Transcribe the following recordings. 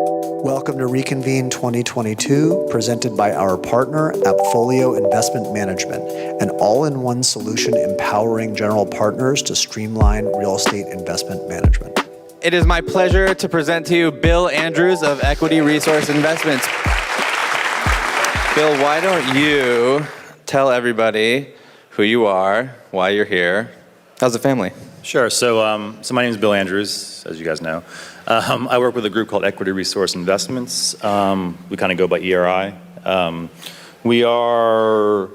Welcome to Reconvene 2022, presented by our partner, Appfolio Investment Management, an all-in-one solution empowering general partners to streamline real estate investment management. It is my pleasure to present to you Bill Andrews of Equity Resource Investments. Bill, why don't you tell everybody who you are, why you're here? How's the family? Sure. So my name is Bill Andrews, as you guys know. I work with a group called Equity Resource Investments. We kind of go by ERI. We are,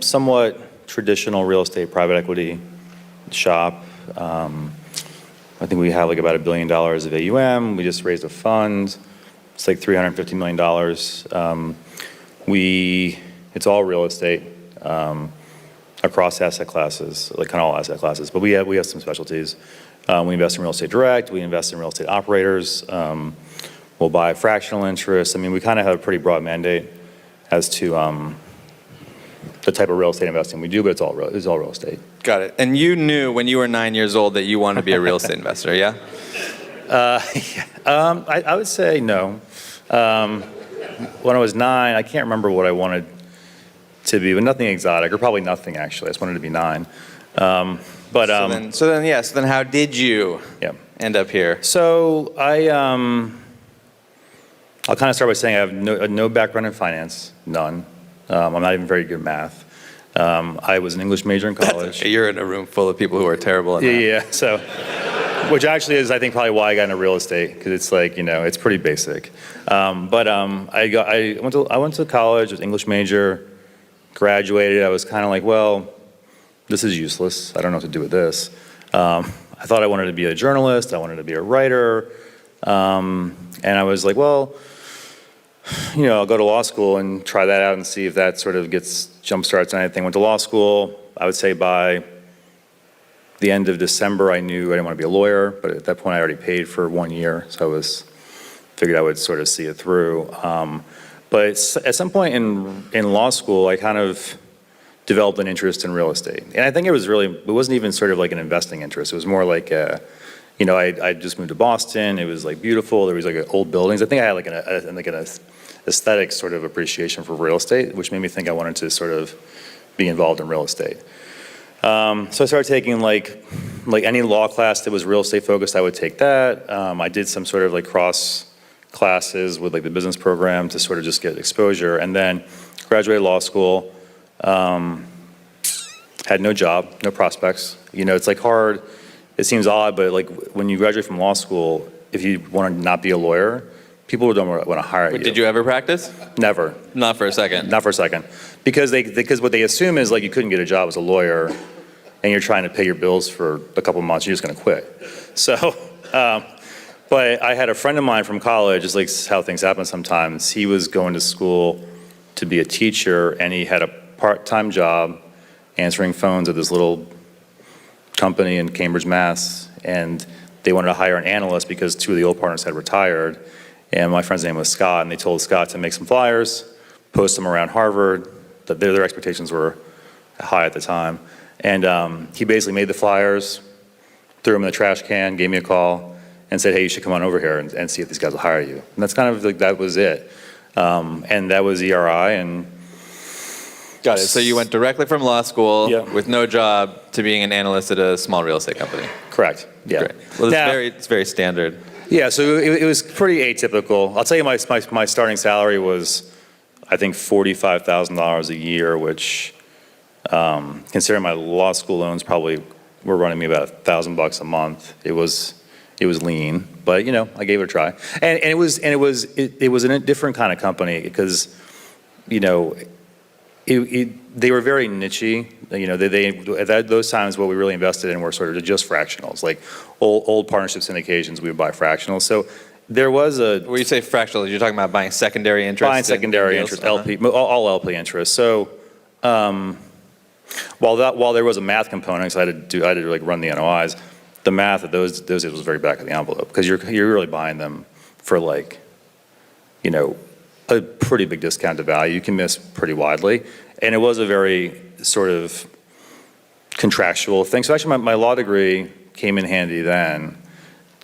somewhat traditional real estate private equity shop. I think we have like about $1 billion of AUM. We just raised a fund. It's like $350 million. It's all real estate. Across asset classes, like kind of all asset classes, but we have some specialties. We invest in real estate direct, we invest in real estate operators, we'll buy fractional interests. I mean, we kind of have a pretty broad mandate as to the type of real estate investing we do, but it's all real estate. Got it. And you knew when you were 9 years old that you wanted to be a real estate investor, yeah? I would say no. When I was 9, I can't remember what I wanted to be, but nothing exotic, or probably nothing actually. I just wanted to be 9. So then how did you end up here? So I'll kind of start by saying I have no background in finance, none. I'm not even very good at math. I was an English major in college. Okay. You're in a room full of people who are terrible at math. Yeah. So, which actually is, I think, probably why I got into real estate, because it's like, it's pretty basic. I went to college, was English major. Graduated, I was kind of like, well, this is useless. I don't know what to do with this. I thought I wanted to be a journalist. I wanted to be a writer. And I was like, well, I'll go to law school and try that out and see if that sort of jump starts anything. Went to law school. I would say by the end of December, I knew I didn't want to be a lawyer, but at that point I already paid for 1 year. So figured I would sort of see it through. But at some point in law school, I kind of developed an interest in real estate. And I think it wasn't even sort of like an investing interest. It was more like, I just moved to Boston. It was like beautiful. There was like old buildings. I think I had like an aesthetic sort of appreciation for real estate, which made me think I wanted to sort of be involved in real estate. So I started taking like any law class that was real estate focused, I would take that. I did some sort of like cross classes with like the business program to sort of just get exposure, and then graduated law school, had no job, no prospects. It's like hard, it seems odd, but like when you graduate from law school, if you want to not be a lawyer, people don't want to hire you. Did you ever practice? Never. Not for a second? Not for a second. Because what they assume is like you couldn't get a job as a lawyer and you're trying to pay your bills for a couple months, you're just going to quit. So, but I had a friend of mine from college, it's like how things happen sometimes. He was going to school to be a teacher, and he had a part-time job answering phones at this little company in Cambridge, Mass. And they wanted to hire an analyst because 2 of the old partners had retired. And my friend's name was Scott, and they told Scott to make some flyers, post them around Harvard. Their expectations were high at the time. And he basically made the flyers, threw them in the trash can, gave me a call, and said, hey, you should come on over here and see if these guys will hire you. And that's kind of like, that was it. And that was ERI. And got it. So you went directly from law school with no job to being an analyst at a small real estate company. Correct. Yeah. Great. Well, it's very standard. Yeah. So it was pretty atypical. I'll tell you, my starting salary was, I think, $45,000 a year, which, considering my law school loans probably were running me about $1,000 a month. It was lean, but I gave it a try, and it was in a different kind of company because, they were very niche-y. At those times what we really invested in were sort of just fractionals, like old partnership syndications. We would buy fractionals. So there was a. When you say fractionals, you're talking about buying secondary interest. Buying secondary interest, LP, all LP interest. So. While there was a math component, so I had to like run the NOIs. The math at those days was very back of the envelope because you're really buying them for like, a pretty big discount to value. You can miss pretty widely, and it was a very sort of contractual thing. So actually, my law degree came in handy then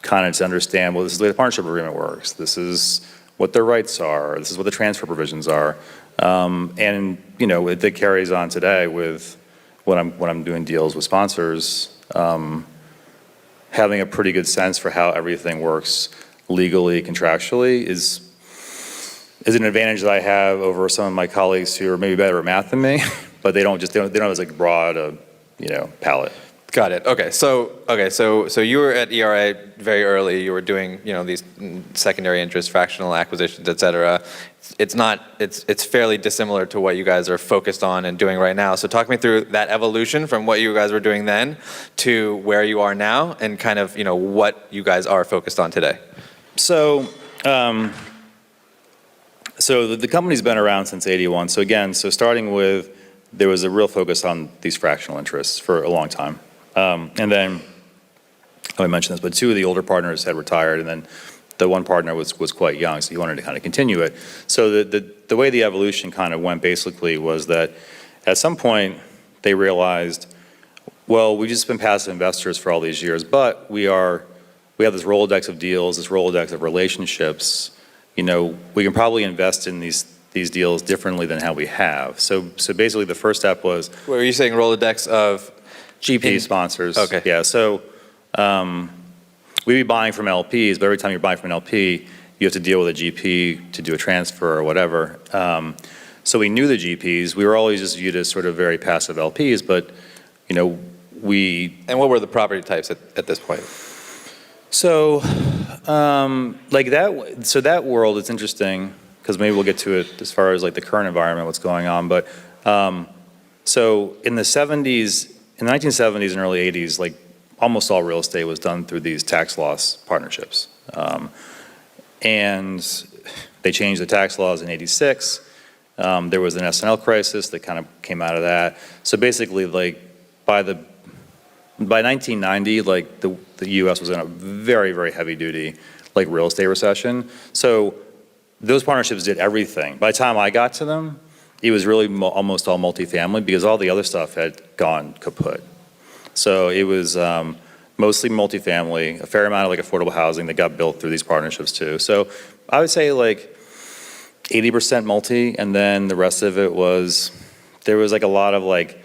kind of to understand, well, this is the way the partnership agreement works. This is what their rights are. This is what the transfer provisions are. And it carries on today with when I'm doing deals with sponsors, having a pretty good sense for how everything works legally, contractually is an advantage that I have over some of my colleagues who are maybe better at math than me, but they don't have as like broad a palette. Got it. Okay. So you were at ERA very early. You were doing, these secondary interest, fractional acquisitions, et cetera. It's fairly dissimilar to what you guys are focused on and doing right now. So talk me through that evolution from what you guys were doing then to where you are now and kind of, what you guys are focused on today. So, the company's been around since '81. So again, starting with, there was a real focus on these fractional interests for a long time. And then, I mentioned this, but two of the older partners had retired, and then the one partner was quite young, so he wanted to kind of continue it. So the way the evolution kind of went basically was that at some point they realized, well, we've just been passive investors for all these years, but we have this Rolodex of deals, this Rolodex of relationships. We can probably invest in these deals differently than how we have. So basically the first step was. What were you saying, Rolodex of? GP sponsors. Okay. Yeah, so we'd be buying from LPs, but every time you're buying from an LP, you have to deal with a GP to do a transfer or whatever. So we knew the GPs. We were always just viewed as sort of very passive LPs, but we. And what were the property types at this point? So that world, it's interesting because maybe we'll get to it as far as like the current environment, what's going on. But so in the 70s. In the 1970s and early 80s, like almost all real estate was done through these tax loss partnerships. And they changed the tax laws in '86. There was an S&L crisis that kind of came out of that. So basically, like by 1990, like the U.S. was in a very, very heavy duty like real estate recession. So those partnerships did everything. By the time I got to them, it was really almost all multifamily because all the other stuff had gone kaput. So it was mostly multifamily, a fair amount of like affordable housing that got built through these partnerships too. So I would say like 80% multi, and then the rest of it there was like a lot of like,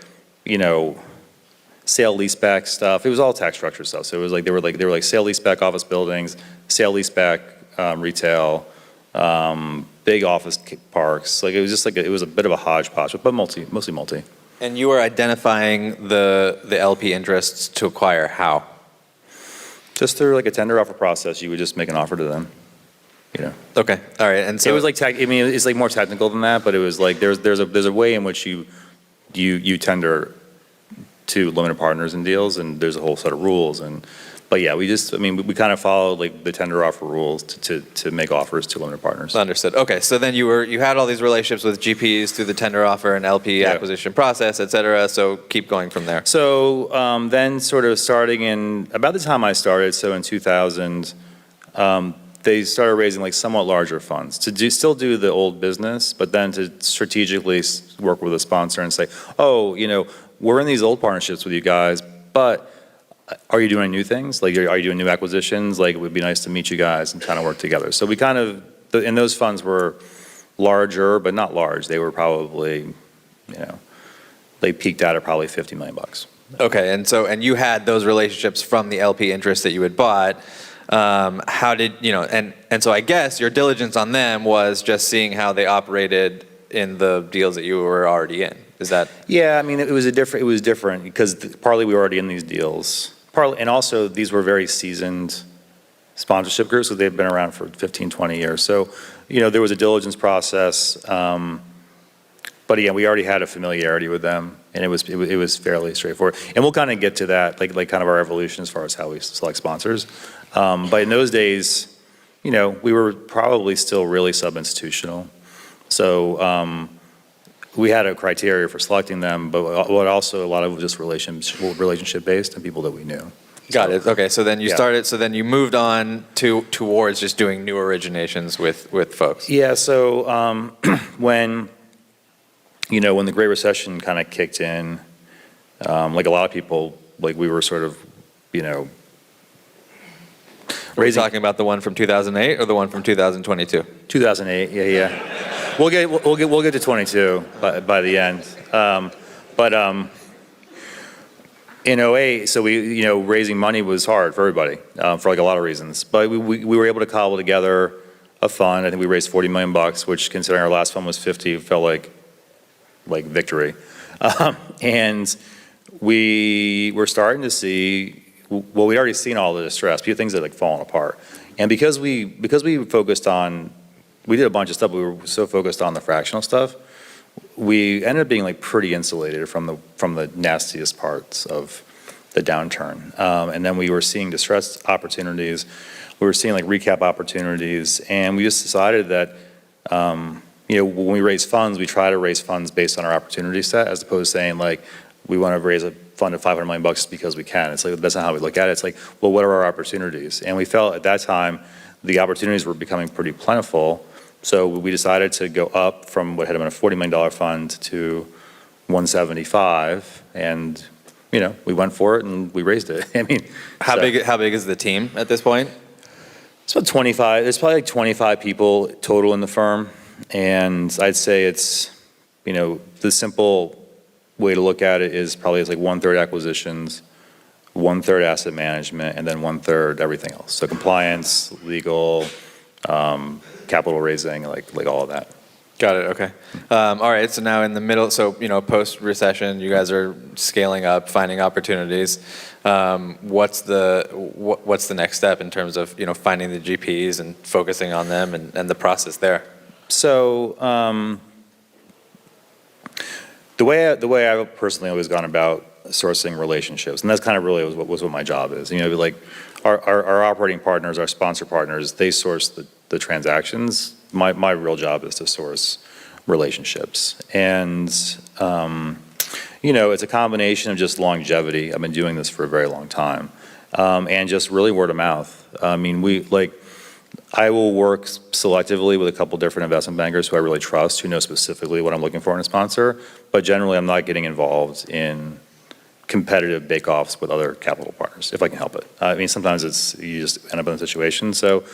sale leaseback stuff. It was all tax structure stuff. So it was like they were like sale leaseback office buildings, sale leaseback retail. Big office parks. Like it was just like it was a bit of a hodgepodge, but mostly multi. And you were identifying the LP interests to acquire how? Just through like a tender offer process, you would just make an offer to them. Okay. All right. And so it was like it's like more technical than that, but it was like there's a way in which you tender to limited partners in deals, and there's a whole set of rules. But yeah, we kind of followed like the tender offer rules to make offers to limited partners. Understood. Okay, so then you had all these relationships with GPs through the tender offer and LP acquisition process, et cetera. So keep going from there. So then sort of starting in about the time I started, so in 2000, they started raising like somewhat larger funds to still do the old business, but then to strategically work with a sponsor and say, oh, we're in these old partnerships with you guys, but are you doing new things? Like, are you doing new acquisitions? Like, it would be nice to meet you guys and kind of work together. So we kind of, and those funds were larger, but not large. They were probably, they peaked out at probably $50 million. Okay, and you had those relationships from the LP interest that you had bought. How did, and so I guess your diligence on them was just seeing how they operated in the deals that you were already in. Is that? Yeah, it was different because partly we were already in these deals. And also these were very seasoned sponsorship groups, so they've been around for 15, 20 years. So, there was a diligence process, but again, we already had a familiarity with them, and it was fairly straightforward. And we'll kind of get to that, like kind of our evolution as far as how we select sponsors. But in those days, we were probably still really sub-institutional. So we had a criteria for selecting them, but also a lot of it was just relationship based and people that we knew. Got it. Okay, so then you started. So then you moved on towards just doing new originations with folks. Yeah. So when the Great Recession kind of kicked in, like a lot of people, like we were sort of, Are you talking about the one from 2008 or the one from 2022? 2008, yeah. We'll get to 22 by the end. In '08, so raising money was hard for everybody, for like a lot of reasons. But we were able to cobble together a fund. I think we raised $40 million, which, considering our last fund was 50, felt like victory. And we were starting to see, well, we'd already seen all the distress, things that fallen apart. And because we focused on, we did a bunch of stuff, we were so focused on the fractional stuff, we ended up being pretty insulated from the nastiest parts of the downturn. And then we were seeing distressed opportunities, we were seeing recap opportunities, and we just decided that when we raise funds, we try to raise funds based on our opportunity set, as opposed to saying we want to raise a fund of $500 million just because we can. It's that's not how we look at it. It's well, what are our opportunities? And we felt at that time the opportunities were becoming pretty plentiful. So we decided to go up from what had been a $40 million fund to 175, and we went for it and we raised it. I mean, how big is the team at this point? It's about 25. There's probably 25 people total in the firm, and I'd say it's the simple way to look at it is probably it's 1/3 acquisitions, 1/3 asset management, and then 1/3 everything else. So compliance, legal, capital raising, all of that. Got it. Okay. All right. So now in the middle, so post recession, you guys are scaling up, finding opportunities. What's the next step in terms of finding the GPs and focusing on them and the process there? So the way I've personally always gone about sourcing relationships, and that's kind of really was what my job is. Our operating partners, our sponsor partners, they source the transactions. My real job is to source relationships, and it's a combination of just longevity. I've been doing this for a very long time, and just really word of mouth. I mean, I will work selectively with a couple different investment bankers who I really trust, who know specifically what I'm looking for in a sponsor, but generally I'm not getting involved in competitive bake-offs with other capital partners, if I can help it. I mean, sometimes you just end up in a situation. So,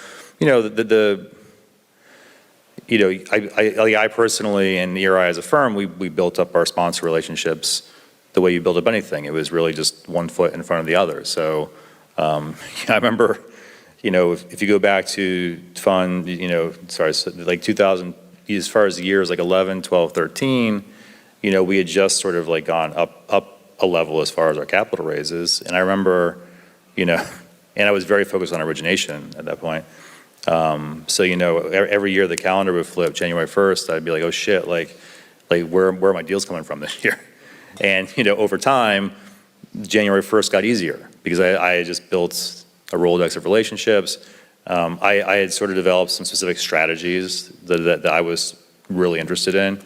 I personally, and ERI as a firm, we built up our sponsor relationships the way you build up anything. It was really just one foot in front of the other. So, I remember, if you go back to fund, 2000, as far as the years 11, 12, 13, we had just sort of gone up a level as far as our capital raises. And I remember, and I was very focused on origination at that point. So, every year the calendar would flip January 1st, I'd be oh shit, where are my deals coming from this year? And, over time, January 1st got easier because I had just built a Rolodex of relationships. I had sort of developed some specific strategies that I was really interested in.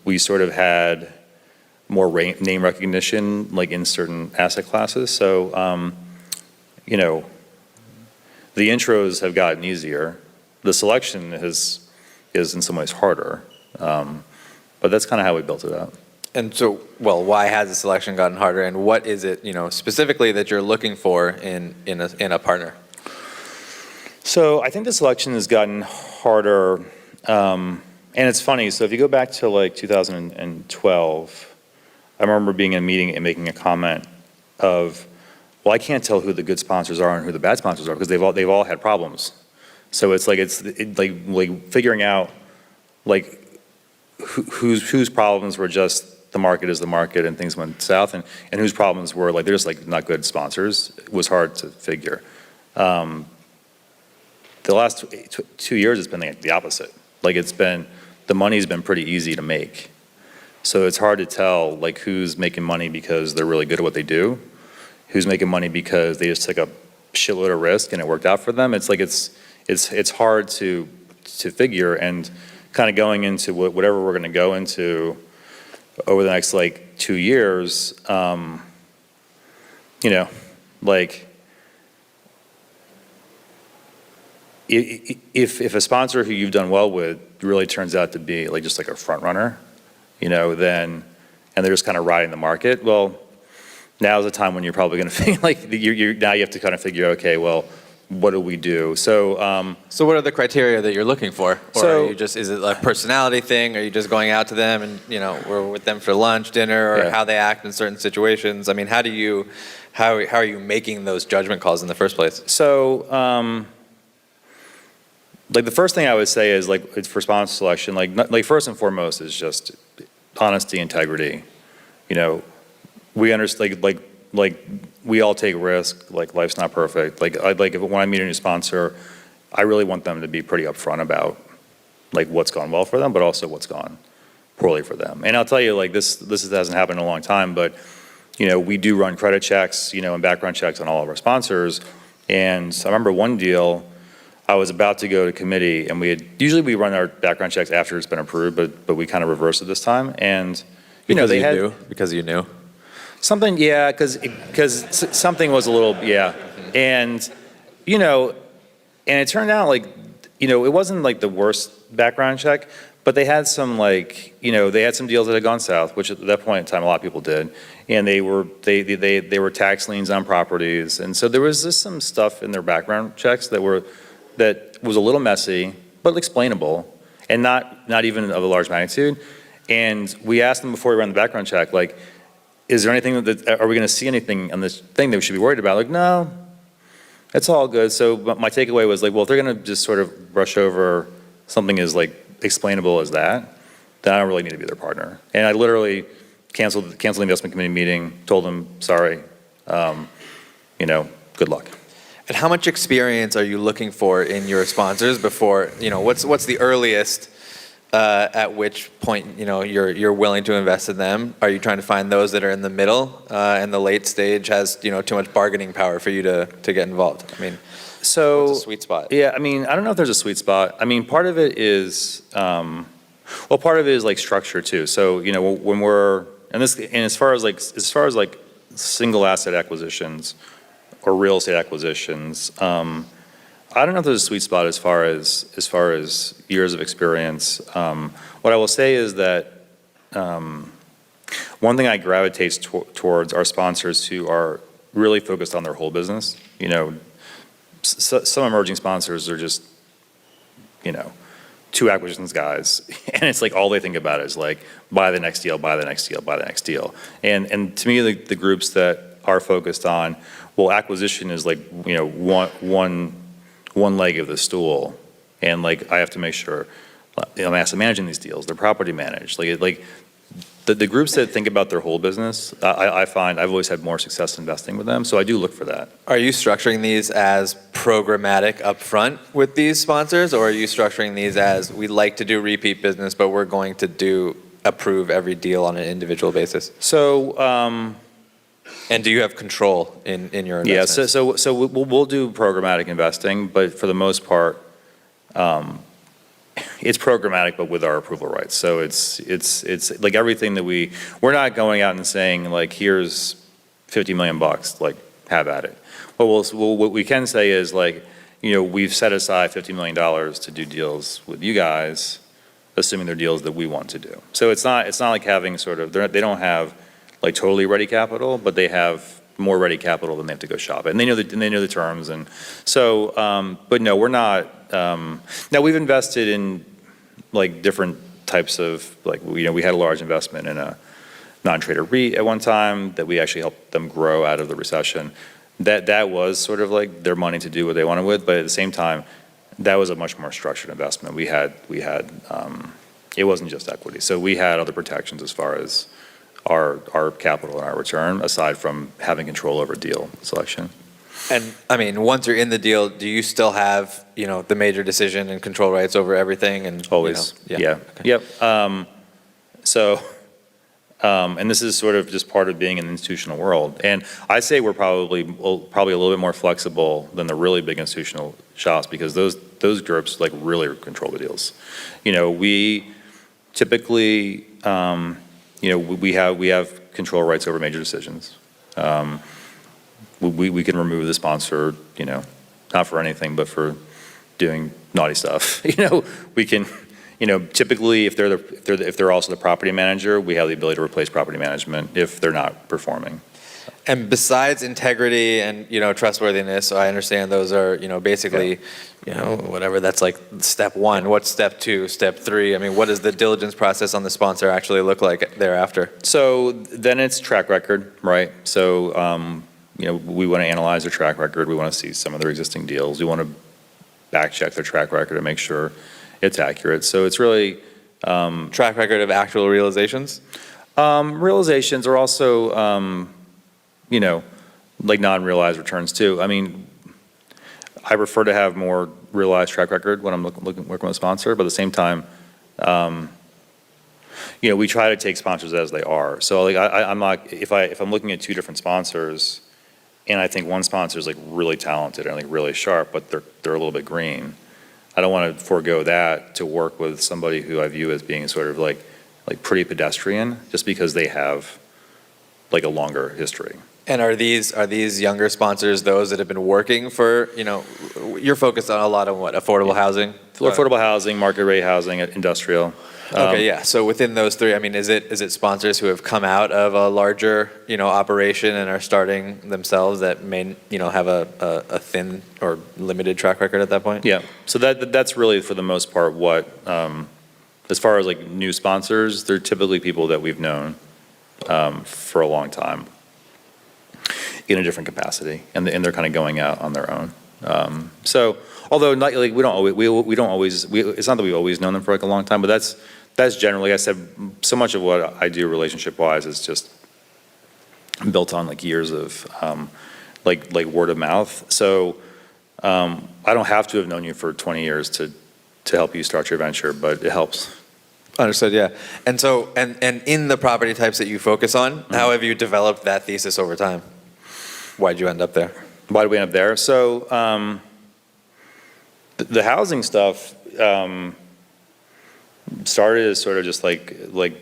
We sort of had more name recognition, in certain asset classes. So, the intros have gotten easier. The selection is in some ways harder, but that's kind of how we built it up. And so, why has the selection gotten harder, and what is it, specifically that you're looking for in a partner? So I think the selection has gotten harder, and it's funny. So if you go back to 2012, I remember being in a meeting and making a comment of, well, I can't tell who the good sponsors are and who the bad sponsors are because they've all had problems. So it's figuring out whose problems were just the market is the market and things went south, and whose problems were they're just not good sponsors. It was hard to figure. The last 2 years it's been the opposite. The money's been pretty easy to make. So it's hard to tell who's making money because they're really good at what they do, who's making money because they just took a shitload of risk and it worked out for them. It's hard to figure, and kind of going into whatever we're going to go into over the next 2 years, if a sponsor who you've done well with really turns out to be just a front runner, then, and they're just kind of riding the market, well, now's the time when you're probably going to think now you have to kind of figure, okay, well, what do we do? So, So what are the criteria that you're looking for? Or So- are you just, is it a personality thing? Are you just going out to them and, we're with them for lunch, dinner, or Yeah. how they act in certain situations? I mean, how are you making those judgment calls in the first place? So, like the first thing I would say is like it's for sponsor selection. Like first and foremost is just honesty, integrity. We understand like we all take risk. Like life's not perfect. Like when I meet a new sponsor, I really want them to be pretty upfront about like what's gone well for them, but also what's gone poorly for them. And I'll tell you, like this hasn't happened in a long time, but we do run credit checks, and background checks on all of our sponsors. And I remember one deal, I was about to go to committee, and usually we run our background checks after it's been approved, but we kind of reversed it this time. And Because you knew. something, yeah, because something was a little, yeah, and and it turned out like it wasn't like the worst background check, but they had some like they had some deals that had gone south, which at that point in time a lot of people did, and they were tax liens on properties, and so there was just some stuff in their background checks that was a little messy, but explainable, and not even of a large magnitude. And we asked them before we ran the background check, like, is there anything are we going to see anything on this thing that we should be worried about? Like, no, it's all good. So my takeaway was like, well, if they're going to just sort of brush over something as like explainable as that, then I don't really need to be their partner. And I literally canceled the investment committee meeting, told them, sorry, good luck. And how much experience are you looking for in your sponsors before, what's the earliest at which point, you're willing to invest in them? Are you trying to find those that are in the middle and the late stage has, too much bargaining power for you to get involved? I mean, So what's a sweet spot? Yeah, I mean, I don't know if there's a sweet spot. I mean, part of it is, part of it is like structure too. So when we're as far as like single asset acquisitions or real estate acquisitions, I don't know if there's a sweet spot as far as years of experience. What I will say is that one thing I gravitate towards are sponsors who are really focused on their whole business. Some emerging sponsors are just, two acquisitions guys, and it's like all they think about is like buy the next deal, buy the next deal, buy the next deal. And to me, the groups that are focused on, well, acquisition is like one leg of the stool, and like I have to make sure I'm asset managing these deals, they're property managed. Like the groups that think about their whole business, I find I've always had more success investing with them, so I do look for that. Are you structuring these as programmatic upfront with these sponsors, or are you structuring these as we like to do repeat business, but we're going to approve every deal on an individual basis? So, and do you have control in your investments? Yeah, so we'll do programmatic investing, but for the most part, it's programmatic, but with our approval rights. So it's like everything that we're not going out and saying like, here's $50 million, like have at it. What we can say is like, we've set aside $50 million to do deals with you guys, assuming they're deals that we want to do. So it's not like having sort of, they don't have like totally ready capital, but they have more ready capital than they have to go shop. And they know the terms. And so, but no, we're not. Now we've invested in like different types of like, we had a large investment in a non-trader REIT at one time that we actually helped them grow out of the recession. That was sort of like their money to do what they wanted with, but at the same time, that was a much more structured investment. We had it wasn't just equity. So we had other protections as far as our capital and our return, aside from having control over deal selection. And I mean, once you're in the deal, do you still have, the major decision and control rights over everything? And always, yeah. Okay. Yep. And this is sort of just part of being in the institutional world. And I say we're probably a little bit more flexible than the really big institutional shops, because those groups like really control the deals. We typically, we have control rights over major decisions. We can remove the sponsor, not for anything, but for doing naughty stuff. We can, typically if they're also the property manager, we have the ability to replace property management if they're not performing. And besides integrity and, trustworthiness, so I understand those are, basically, whatever, that's like step one. What's step two, step three? I mean, what does the diligence process on the sponsor actually look like thereafter? So then it's track record, right? So, we want to analyze their track record. We want to see some of their existing deals. We want to back check their track record and make sure it's accurate. So it's really Track record of actual realizations? realizations are also, like non-realized returns too. I mean, I prefer to have more realized track record when I'm working with a sponsor, but at the same time, we try to take sponsors as they are. So like I'm not, if I'm looking at two different sponsors and I think one sponsor is like really talented and like really sharp, but they're a little bit green, I don't want to forego that to work with somebody who I view as being sort of like pretty pedestrian just because they have like a longer history. And are these younger sponsors those that have been working for, you're focused on a lot of what, affordable housing? Affordable housing, market rate housing, industrial. Okay, yeah. So within those three, I mean, is it sponsors who have come out of a larger, operation and are starting themselves that may, have a thin or limited track record at that point? Yeah. So that's really for the most part what, as far as like new sponsors, they're typically people that we've known for a long time in a different capacity, and they're kind of going out on their own. So although not like we don't always it's not that we've always known them for like a long time, but that's generally, I said, so much of what I do relationship wise is just built on like years of like word of mouth. So I don't have to have known you for 20 years to help you start your venture, but it helps. Understood, yeah. And so, and in the property types that you focus on, how have you developed that thesis over time? Why'd you end up there? Why did we end up there? So the housing stuff started as sort of just like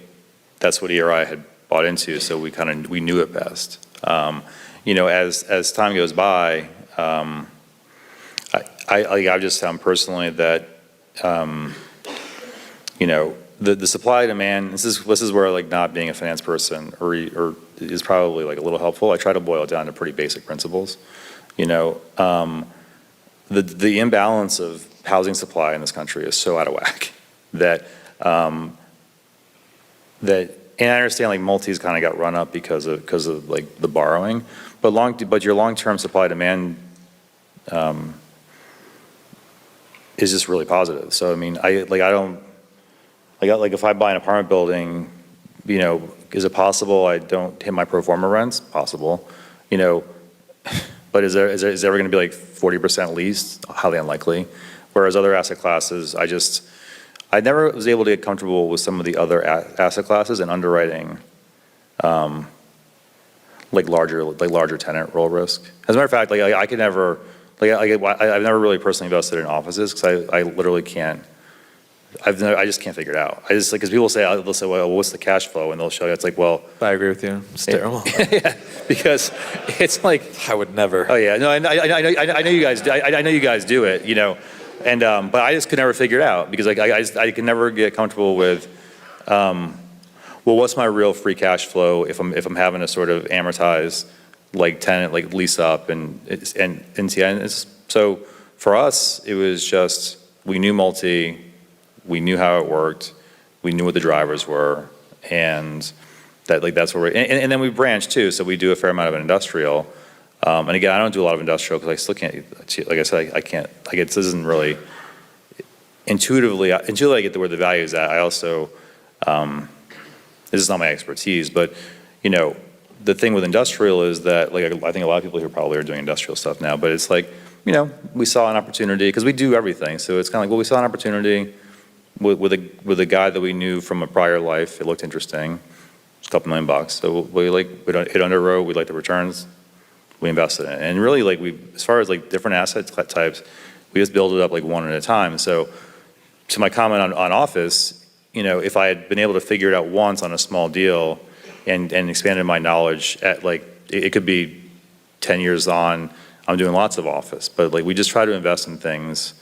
that's what ERI had bought into, so we knew it best. As time goes by, I've just found personally that the supply demand. This is where like not being a finance person or is probably like a little helpful. I try to boil it down to pretty basic principles. The imbalance of housing supply in this country is so out of whack that and I understand like multis kind of got run up because of like the borrowing, but your long-term supply demand is just really positive. So I mean, if I buy an apartment building, is it possible I don't hit my pro forma rents? Possible, but is there ever going to be like 40% leased? Highly unlikely. Whereas other asset classes, I never was able to get comfortable with some of the other asset classes and underwriting, like larger tenant roll risk. As a matter of fact, I could never, I've never really personally invested in offices because I literally can't. I just can't figure it out. Because people they'll say, well, what's the cash flow? And they'll show you. It's like, well, I agree with you. It's terrible. Yeah, because it's like I would never. Oh yeah, no, I know you guys. I know you guys do it, and but I just could never figure it out because I could never get comfortable with, well, what's my real free cash flow if I'm having to sort of amortize like tenant like lease up and so for us it was just we knew multi. We knew how it worked. We knew what the drivers were, and that's where and then we branched too. So we do a fair amount of industrial. And again, I don't do a lot of industrial because I still can't. Like I said, I can't. This isn't really intuitively until I get to where the value is at. I also this is not my expertise, but the thing with industrial is that I think a lot of people here probably are doing industrial stuff now. But it's like we saw an opportunity because we do everything. So it's kind of like we saw an opportunity. With a guy that we knew from a prior life, it looked interesting. It's a couple $1 million. So we hit underwrote. We like the returns. We invested in it, and really as far as different asset types, we just build it up one at a time. So to my comment on office, if I had been able to figure it out once on a small deal, and expanded my knowledge at it could be 10 years on, I'm doing lots of office, but we just try to invest in things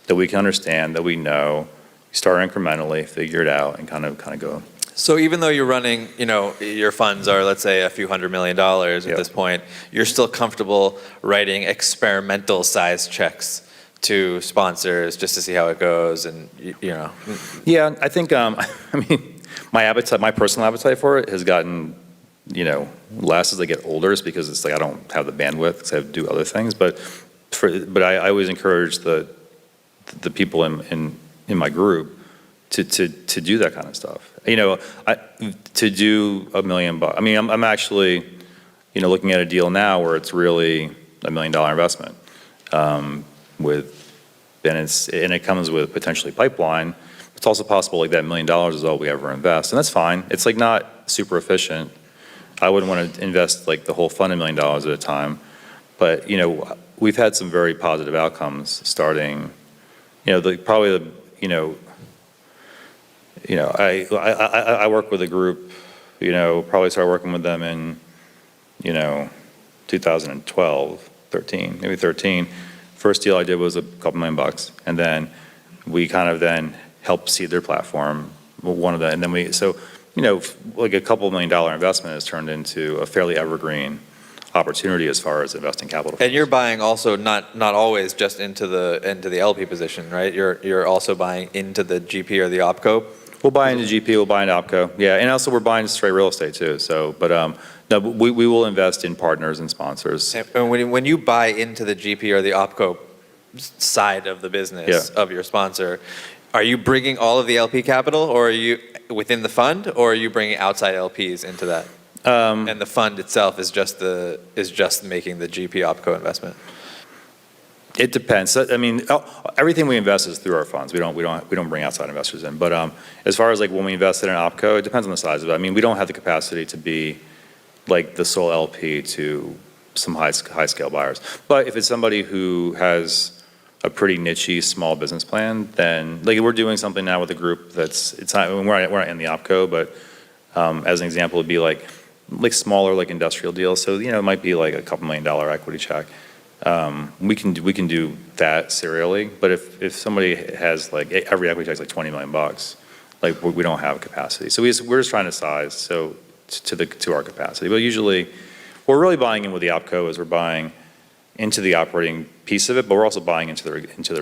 that we can understand, that we know. Start incrementally, figure it out, and kind of go. So even though you're running, your funds are, let's say, a few $100 million at this point, you're still comfortable writing experimental size checks to sponsors just to see how it goes, and Yeah, I think, my personal appetite for it has gotten, less as I get older, is because it's like I don't have the bandwidth because I have to do other things. But I always encourage the people in my group to do that kind of stuff. To do $1 million. I mean, I'm actually, looking at a deal now where it's really $1 million investment, and it comes with potentially pipeline. It's also possible like that $1 million is all we ever invest, and that's fine. It's like not super efficient. I wouldn't want to invest like the whole fund $1 million at a time, but we've had some very positive outcomes starting. I work with a group, probably started working with them in, 2012, 13, maybe 13. First deal I did was a couple $1 million, and then we kind of then helped seed their platform, and then like a couple $1 million investment has turned into a fairly evergreen opportunity as far as investing capital. And you're buying also not always just into the LP position, right? You're also buying into the GP or the OpCo. We'll buy into GP, we'll buy into OpCo, yeah, and also we're buying straight real estate too. So, but no, we will invest in partners and sponsors. And when you buy into the GP or the OpCo side of the business of your sponsor, are you bringing all of the LP capital, or are you within the fund, or are you bringing outside LPs into that? And the fund itself is just making the GP OpCo investment. It depends. I mean, everything we invest is through our funds. We don't bring outside investors in. But as far as like when we invest in an OpCo, it depends on the size of it. I mean, we don't have the capacity to be like the sole LP to some high scale buyers. But if it's somebody who has a pretty niche-y small business plan, then like we're doing something now with a group we're not in the OpCo, but as an example, it'd be like smaller like industrial deals. So it might be like a couple $1 million equity check. We can do that serially, but if somebody has like every equity check is like $20 million, like we don't have capacity. So we're just trying to size to our capacity. But usually, what we're really buying in with the OpCo is we're buying into the operating piece of it, but we're also buying into their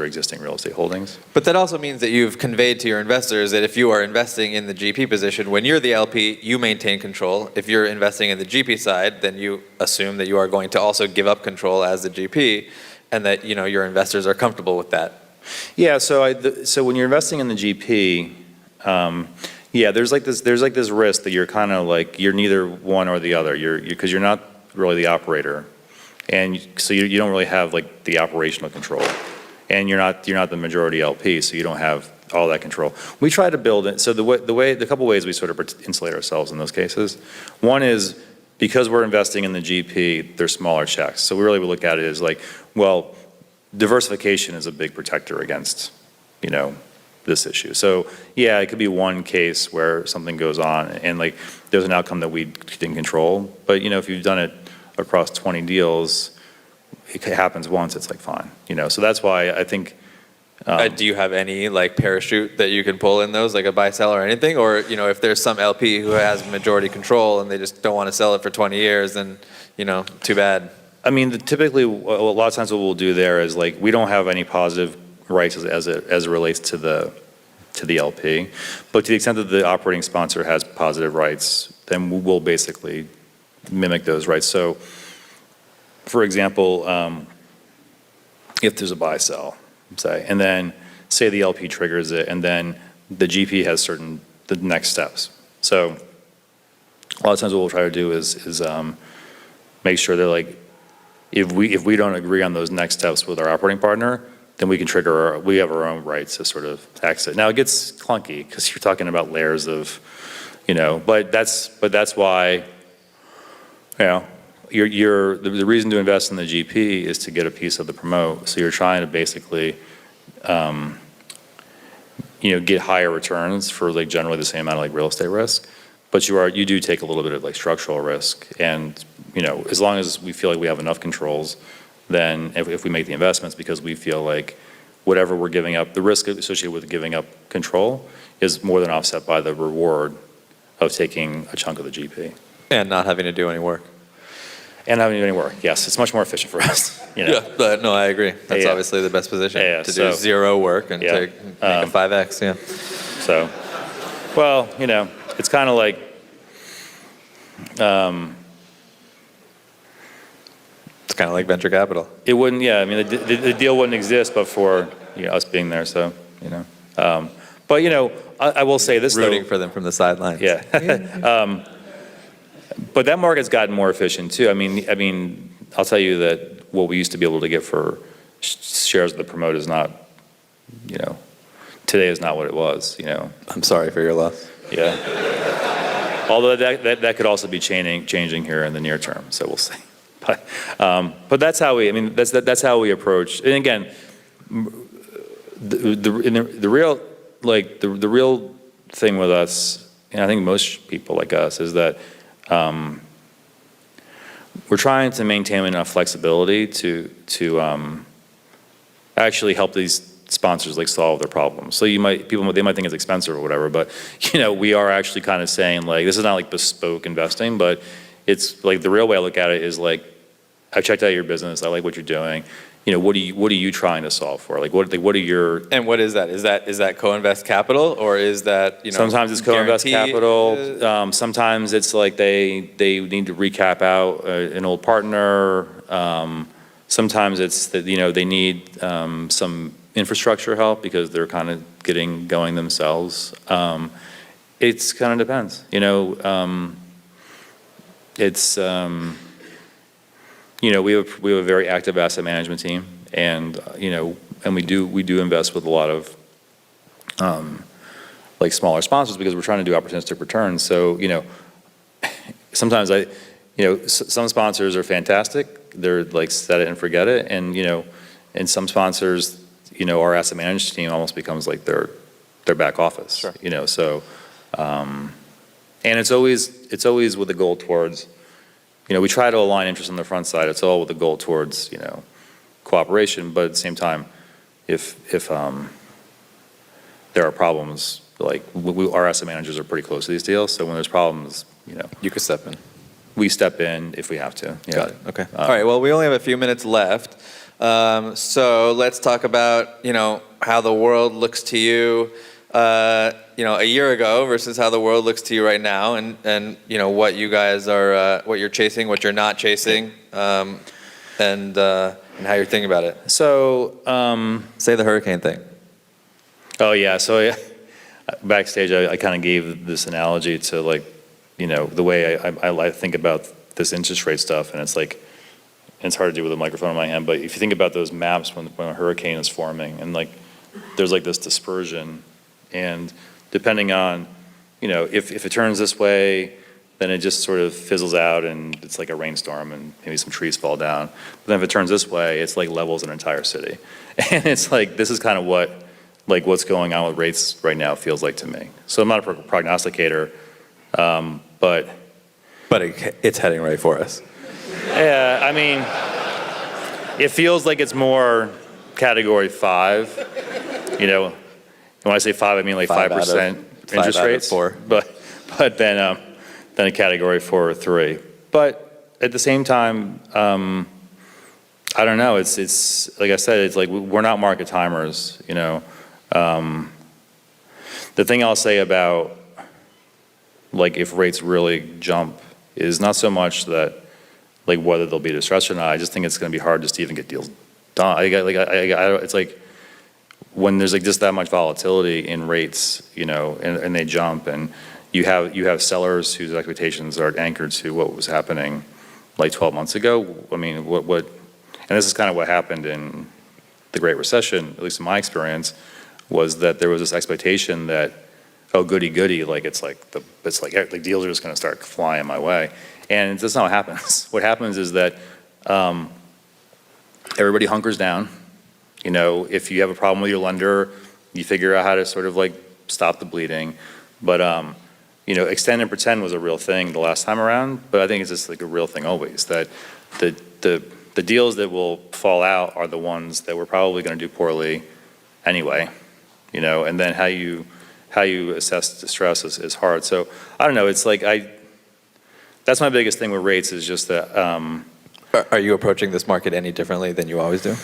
existing real estate holdings. But that also means that you've conveyed to your investors that if you are investing in the GP position, when you're the LP, you maintain control. If you're investing in the GP side, then you assume that you are going to also give up control as the GP, and that your investors are comfortable with that. Yeah. So when you're investing in the GP, there's this risk that you're kind of like you're neither one or the other. Because you're not really the operator. And so you don't really have like the operational control, and you're not the majority LP, so you don't have all that control. We try to build it. So the couple ways we sort of insulate ourselves in those cases. One is because we're investing in the GP, they're smaller checks. So we really look at it as like, well, diversification is a big protector against, this issue. So yeah, it could be one case where something goes on and like there's an outcome that we didn't control. But if you've done it across 20 deals, it happens once, it's like fine, so that's why I think. Do you have any like parachute that you can pull in those, like a buy sell or anything? Or if there's some LP who has majority control and they just don't want to sell it for 20 years, then too bad. I mean, typically a lot of times what we'll do there is like we don't have any positive rights as it relates to the LP, but to the extent that the operating sponsor has positive rights, then we'll basically mimic those rights. So, for example, if there's a buy-sell, say, and then say the LP triggers it, and then the GP has the next steps. So, a lot of times what we'll try to do is make sure that like, if we don't agree on those next steps with our operating partner, then we can we have our own rights to sort of exit. Now it gets clunky because you're talking about layers of, but that's why. The reason to invest in the GP is to get a piece of the promote. So you're trying to basically, get higher returns for like generally the same amount of like real estate risk, but you do take a little bit of like structural risk. And as long as we feel like we have enough controls, then if we make the investments because we feel like whatever we're giving up, the risk associated with giving up control is more than offset by the reward of taking a chunk of the GP. And not having to do any work. And not having to do any work, yes. It's much more efficient for us. Yeah, but no, I agree. That's Yeah. obviously the best position, to so- do zero work and Yeah. to make a 5X, yeah. So, well, it's kind of like, It's kind of like venture capital. it wouldn't, yeah, I mean, the deal wouldn't exist but for us being there, so, But, I will say this, Rooting though. for them from the sidelines. Yeah. But that market's gotten more efficient, too. I mean, I'll tell you that what we used to be able to get for shares of the promote is not, today is not what it was, I'm sorry for your loss. Yeah. Although that could also be changing here in the near term, so we'll see. But that's how that's how we approach. And again, the real thing with us, and I think most people like us, is that we're trying to maintain enough flexibility to actually help these sponsors solve their problems. So they might think it's expensive or whatever, but we are actually kind of saying this is not bespoke investing, but it's the real way I look at it is I checked out your business, I like what you're doing. What are you trying to solve for? What are your... And what is that? Is that co-invest capital, or is that, Sometimes it's co-invest guarantee, capital. Sometimes it's they need to recap out an old partner. Sometimes it's that, they need some infrastructure help because they're kind of getting going themselves. It's kind of depends, it's, we have a very active asset management team, and and we do invest with a lot of smaller sponsors because we're trying to do opportunistic returns. So sometimes some sponsors are fantastic. They're set it and forget it, and some sponsors, our asset management team almost becomes their back office. Sure. So and it's always with the goal towards. We try to align interests on the front side. It's all with the goal towards, cooperation. But at the same time, if there are problems, our asset managers are pretty close to these deals. So when there's problems, you could step in. we step in if we have to. Yeah. Got it. Okay. All right. Well, we only have a few minutes left. So let's talk about, how the world looks to you, a year ago versus how the world looks to you right now, and what you guys are, what you're chasing, what you're not chasing, and how you're thinking about it. So, Say the hurricane thing. oh yeah, so backstage I kind of gave this analogy to the way I think about this interest rate stuff, and it's hard to do with a microphone in my hand, but if you think about those maps when a hurricane is forming, and there's this dispersion, and depending on, if it turns this way, then it just sort of fizzles out and it's like a rainstorm and maybe some trees fall down. But then if it turns this way, it's levels an entire city. And it's this is kind of what's going on with rates right now feels like to me. So I'm not a prognosticator, but it's heading right for us. yeah, I mean, it feels like it's more category 5, When I say 5, I mean 5% interest rates. 4. But then a category 4 or 3. But at the same time, I don't know. It's like I said. It's we're not market timers. The thing I'll say about if rates really jump is not so much that whether there'll be distress or not. I just think it's going to be hard just to even get deals done. It's when there's just that much volatility in rates, and they jump, and you have sellers whose expectations are anchored to what was happening 12 months ago. I mean, and this is kind of what happened in the Great Recession, at least in my experience, was that there was this expectation that, oh, goody, deals are just going to start flying my way. And that's not what happens. What happens is that everybody hunkers down. If you have a problem with your lender, you figure out how to sort of stop the bleeding. But extend and pretend was a real thing the last time around, but I think it's just a real thing always, that the deals that will fall out are the ones that we're probably going to do poorly anyway. And then how assess distress is hard. So I don't know. It's like that's my biggest thing with rates is just that. Are you approaching this market any differently than you always do?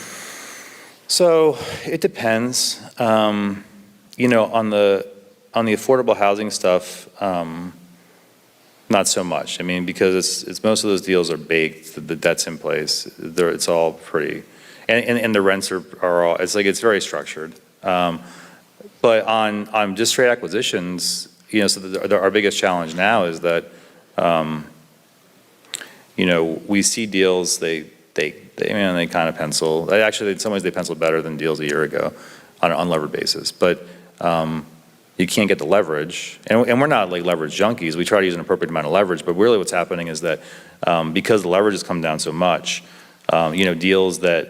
So it depends. You know, on the affordable housing stuff, not so much. I mean, because it's most of those deals are baked, the debt's in place. It's all pretty, and the rents are all. It's like it's very structured. But on just straight acquisitions, you know, so our biggest challenge now is that, you know, we see deals they kind of pencil. Actually, in some ways, they pencil better than deals a year ago on an unlevered basis. But you can't get the leverage, and we're not like leverage junkies. We try to use an appropriate amount of leverage, but really what's happening is that because the leverage has come down so much, you know, deals that,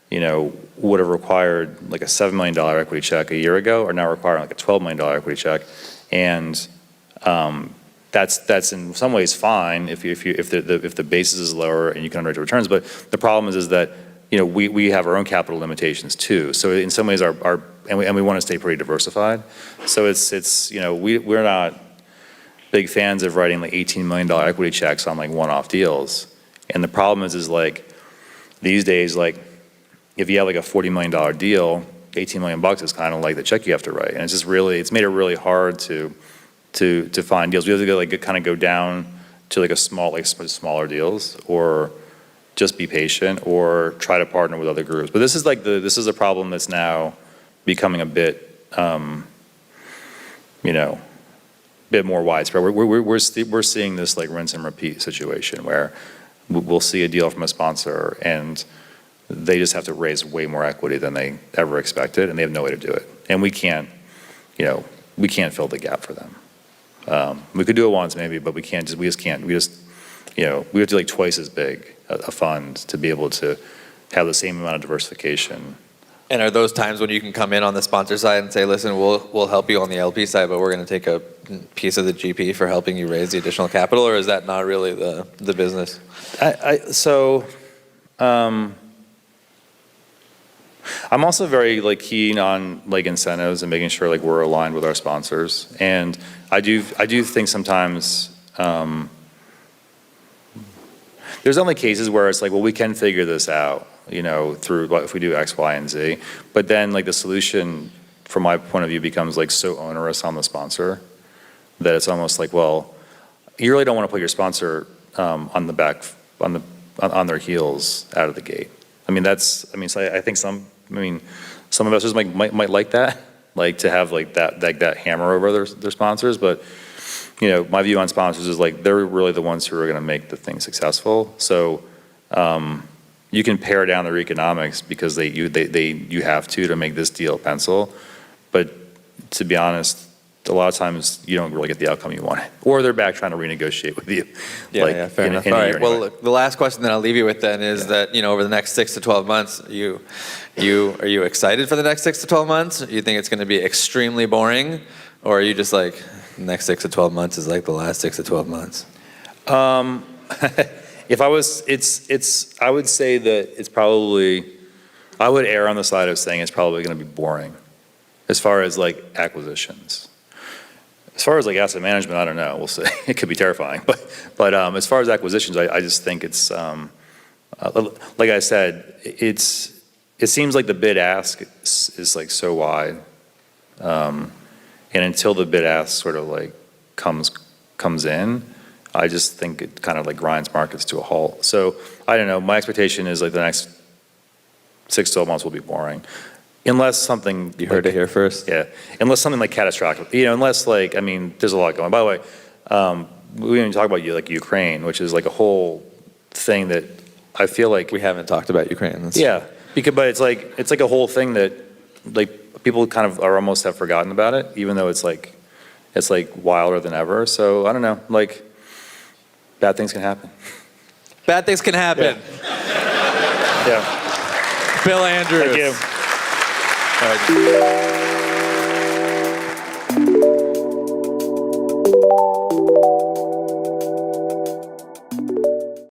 you know, would have required like a $7 million equity check a year ago are now requiring like a $12 million equity check, and that's in some ways fine if the basis is lower and you can underwrite the returns. But the problem is that, you know, we have our own capital limitations too. So in some ways and we want to stay pretty diversified. So it's you know, we're not big fans of writing like $18 million equity checks on like one-off deals. And the problem is like these days, like if you have like a $40 million deal, 18 million bucks is kind of like the check you have to write. And it's just really, it's made it really hard to find deals. We have to go kind of go down to like smaller deals, or just be patient, or try to partner with other groups. But this is a problem that's now becoming a bit, you know, bit more widespread. We're seeing this like rinse and repeat situation where we'll see a deal from a sponsor and they just have to raise way more equity than they ever expected, and they have no way to do it. And we can't, you know, we can't fill the gap for them. We could do it once maybe, but we just can't. You know, we have to like twice as big a fund to be able to have the same amount of diversification. And are those times when you can come in on the sponsor side and say, listen, we'll help you on the LP side, but we're going to take a piece of the GP for helping you raise the additional capital, or is that not really the business? I'm also very like keen on like incentives and making sure like we're aligned with our sponsors. And I do think sometimes there's only cases where it's like, well, we can figure this out, you know, through if we do X, Y, and Z. But then like the solution from my point of view becomes like so onerous on the sponsor that it's almost like, well, you really don't want to put your sponsor on their heels out of the gate. So I think some investors might like that, like to have like that hammer over their sponsors. But you know, my view on sponsors is like they're really the ones who are going to make the thing successful. So you can pare down their economics because you have to make this deal pencil. But to be honest, a lot of times you don't really get the outcome you want, or they're back trying to renegotiate with you. Yeah, fair enough. All right. Well, look, the last question that I'll leave you with then is that, you know, over the next 6 to 12 months, are you excited for the next 6 to 12 months? You think it's going to be extremely boring, or are you just like the next 6 to 12 months is like the last 6 to 12 months? If I was, I would say that it's probably, I would err on the side of saying it's probably going to be boring, as far as like acquisitions. As far as like asset management, I don't know. We'll see. It could be terrifying, but as far as acquisitions, I just think it's like I said, it seems like the bid ask is like so wide, and until the bid ask sort of like comes in, I just think it kind of like grinds markets to a halt. So I don't know. My expectation is like the next 6 to 12 months will be boring. Unless something... You heard it here first. Yeah. Unless something like catastrophic, you know, unless like, I mean, there's a lot going on. By the way, we didn't even talk about like Ukraine, which is like a whole thing that I feel like... We haven't talked about Ukraine. But it's like a whole thing that like people kind of are almost have forgotten about it, even though it's like wilder than ever. So I don't know, like bad things can happen. Bad things can happen. Yeah. Bill Andrews. Thank you. All right.